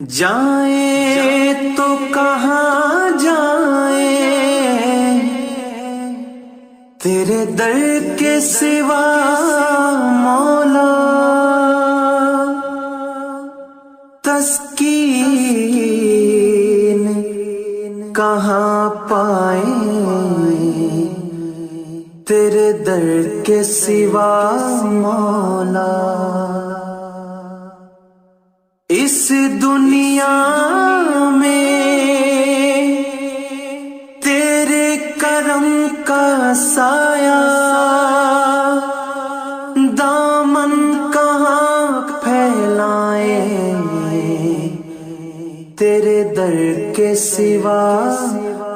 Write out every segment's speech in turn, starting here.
جائیں تو کہاں جائیں تیرے در کے سوا مولا، تسکین کہاں پائیں تیرے در کے سوا مولا۔ اس دنیا میں تیرے کرم کا سایہ، دامن کہاں پھیلائیں تیرے در کے سوا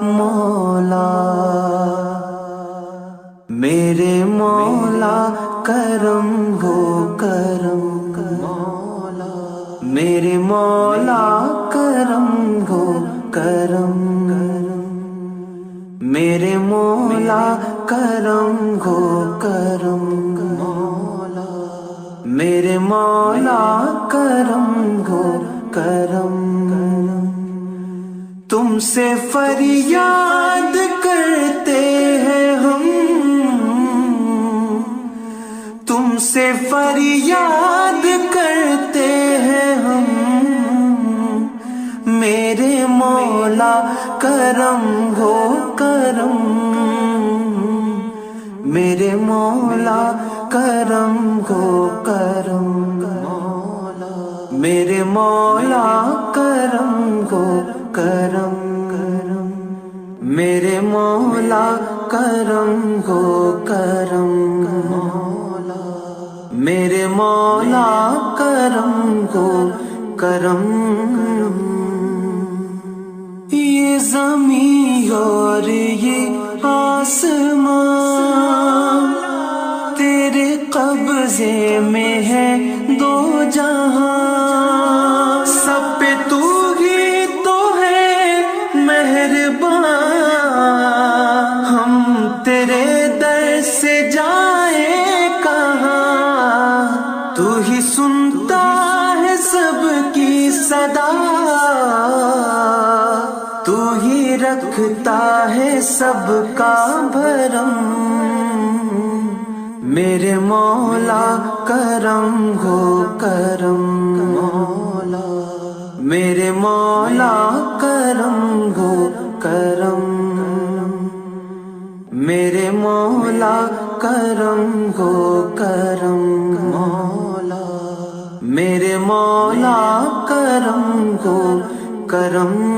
مولا۔ میرے مولا کرم ہو کرم، میرے مولا کرم ہو کرم، میرے مولا کرم ہو کرم، میرے مولا کرم ہو کرم۔ تم سے فریاد کرتے ہیں ہم، تم سے فریاد کرتے ہیں ہم، میرے مولا کرم ہو کرم، میرے مولا کرم ہو کرم، میرے مولا کرم ہو کرم، میرے مولا کرم ہو کرم، میرے مولا کرم ہو کرم۔ یہ زمین اور یہ آسمان تیرے قبضے میں ہے دو جہاں، سب پہ تو ہی تو ہے مہربان، ہم تیرے در سے جائیں کہاں، تو ہی سنتا ہے سب کی صدا، تو ہی رکھتا ہے سب کا بھرم، میرے مولا کرم ہو کرم، میرے مولا کرم ہو کرم، میرے مولا کرم ہو کرم، میرے مولا کرم ہو کرم۔